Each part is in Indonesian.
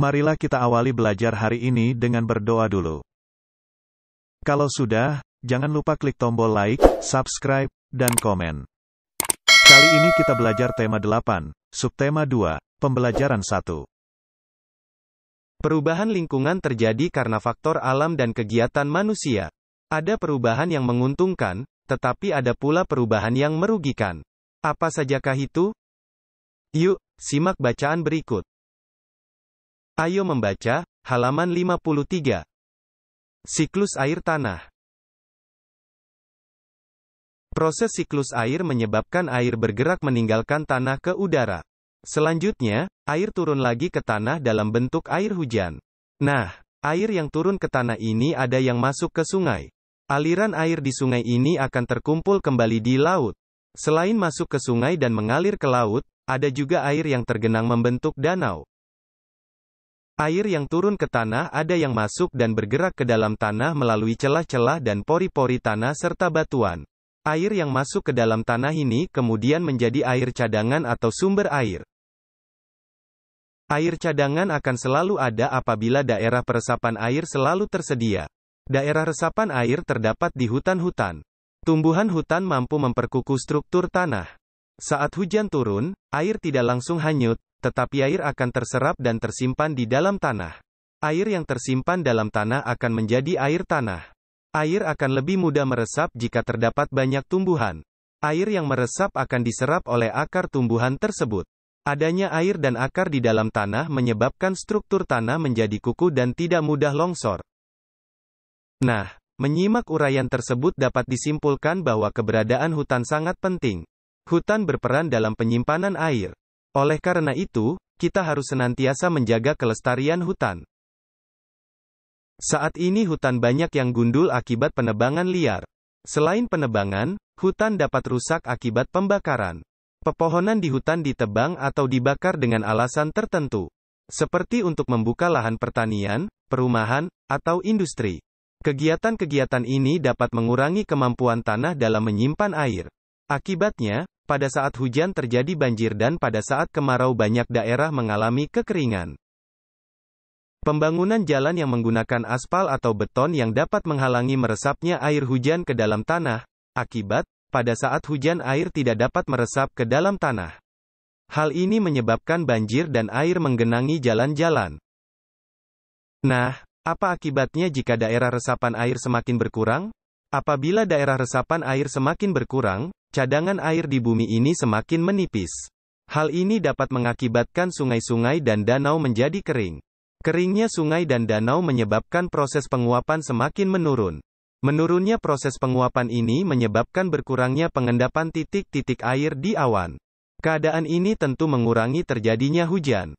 Marilah kita awali belajar hari ini dengan berdoa dulu. Kalau sudah, jangan lupa klik tombol like, subscribe, dan komen. Kali ini kita belajar tema 8, subtema 2, pembelajaran 1. Perubahan lingkungan terjadi karena faktor alam dan kegiatan manusia. Ada perubahan yang menguntungkan, tetapi ada pula perubahan yang merugikan. Apa sajakah itu? Yuk, simak bacaan berikut. Ayo membaca, halaman 53. Siklus air tanah. Proses siklus air menyebabkan air bergerak meninggalkan tanah ke udara. Selanjutnya, air turun lagi ke tanah dalam bentuk air hujan. Nah, air yang turun ke tanah ini ada yang masuk ke sungai. Aliran air di sungai ini akan terkumpul kembali di laut. Selain masuk ke sungai dan mengalir ke laut, ada juga air yang tergenang membentuk danau. Air yang turun ke tanah ada yang masuk dan bergerak ke dalam tanah melalui celah-celah dan pori-pori tanah serta batuan. Air yang masuk ke dalam tanah ini kemudian menjadi air cadangan atau sumber air. Air cadangan akan selalu ada apabila daerah peresapan air selalu tersedia. Daerah resapan air terdapat di hutan-hutan. Tumbuhan hutan mampu memperkukuh struktur tanah. Saat hujan turun, air tidak langsung hanyut, tetapi air akan terserap dan tersimpan di dalam tanah. Air yang tersimpan dalam tanah akan menjadi air tanah. Air akan lebih mudah meresap jika terdapat banyak tumbuhan. Air yang meresap akan diserap oleh akar tumbuhan tersebut. Adanya air dan akar di dalam tanah menyebabkan struktur tanah menjadi kukuh dan tidak mudah longsor. Nah, menyimak uraian tersebut dapat disimpulkan bahwa keberadaan hutan sangat penting. Hutan berperan dalam penyimpanan air. Oleh karena itu, kita harus senantiasa menjaga kelestarian hutan. Saat ini hutan banyak yang gundul akibat penebangan liar. Selain penebangan, hutan dapat rusak akibat pembakaran. Pepohonan di hutan ditebang atau dibakar dengan alasan tertentu, seperti untuk membuka lahan pertanian, perumahan, atau industri. Kegiatan-kegiatan ini dapat mengurangi kemampuan tanah dalam menyimpan air. Akibatnya, pada saat hujan terjadi banjir dan pada saat kemarau banyak daerah mengalami kekeringan. Pembangunan jalan yang menggunakan aspal atau beton yang dapat menghalangi meresapnya air hujan ke dalam tanah. Akibat, pada saat hujan air tidak dapat meresap ke dalam tanah. Hal ini menyebabkan banjir dan air menggenangi jalan-jalan. Nah, apa akibatnya jika daerah resapan air semakin berkurang? Apabila daerah resapan air semakin berkurang, cadangan air di bumi ini semakin menipis. Hal ini dapat mengakibatkan sungai-sungai dan danau menjadi kering. Keringnya sungai dan danau menyebabkan proses penguapan semakin menurun. Menurunnya proses penguapan ini menyebabkan berkurangnya pengendapan titik-titik air di awan. Keadaan ini tentu mengurangi terjadinya hujan.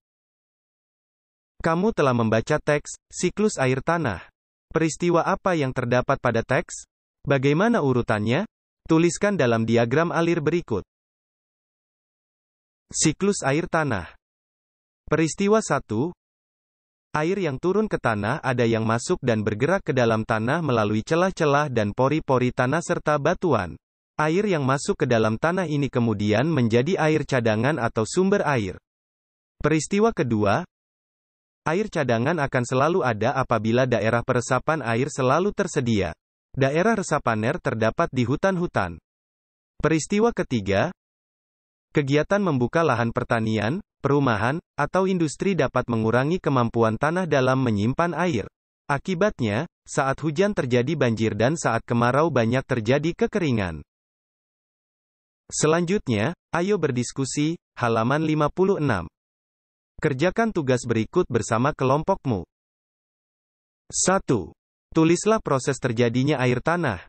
Kamu telah membaca teks, siklus air tanah. Peristiwa apa yang terdapat pada teks? Bagaimana urutannya? Tuliskan dalam diagram alir berikut. Siklus air tanah. Peristiwa 1. Air yang turun ke tanah ada yang masuk dan bergerak ke dalam tanah melalui celah-celah dan pori-pori tanah serta batuan. Air yang masuk ke dalam tanah ini kemudian menjadi air cadangan atau sumber air. Peristiwa kedua. Air cadangan akan selalu ada apabila daerah peresapan air selalu tersedia. Daerah resapan air terdapat di hutan-hutan. Peristiwa ketiga. Kegiatan membuka lahan pertanian, perumahan, atau industri dapat mengurangi kemampuan tanah dalam menyimpan air. Akibatnya, saat hujan terjadi banjir dan saat kemarau banyak terjadi kekeringan. Selanjutnya, ayo berdiskusi, halaman 56. Kerjakan tugas berikut bersama kelompokmu. 1. Tulislah proses terjadinya air tanah.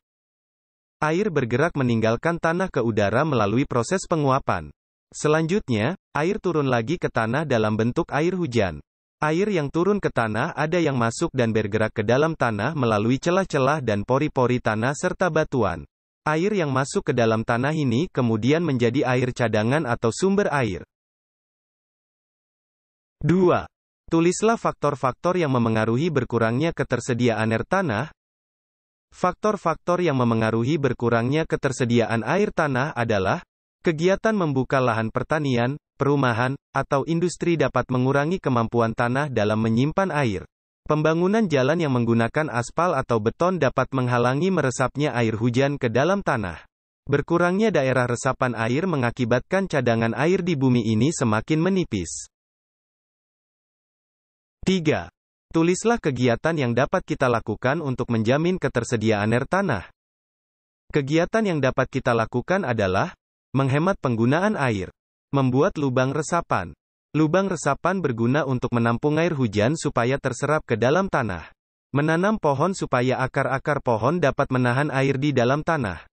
Air bergerak meninggalkan tanah ke udara melalui proses penguapan. Selanjutnya, air turun lagi ke tanah dalam bentuk air hujan. Air yang turun ke tanah ada yang masuk dan bergerak ke dalam tanah melalui celah-celah dan pori-pori tanah serta batuan. Air yang masuk ke dalam tanah ini kemudian menjadi air cadangan atau sumber air. 2. Tulislah faktor-faktor yang memengaruhi berkurangnya ketersediaan air tanah. Faktor-faktor yang memengaruhi berkurangnya ketersediaan air tanah adalah kegiatan membuka lahan pertanian, perumahan, atau industri dapat mengurangi kemampuan tanah dalam menyimpan air. Pembangunan jalan yang menggunakan aspal atau beton dapat menghalangi meresapnya air hujan ke dalam tanah. Berkurangnya daerah resapan air mengakibatkan cadangan air di bumi ini semakin menipis. 3. Tulislah kegiatan yang dapat kita lakukan untuk menjamin ketersediaan air tanah. Kegiatan yang dapat kita lakukan adalah menghemat penggunaan air, membuat lubang resapan. Lubang resapan berguna untuk menampung air hujan supaya terserap ke dalam tanah. Menanam pohon supaya akar-akar pohon dapat menahan air di dalam tanah.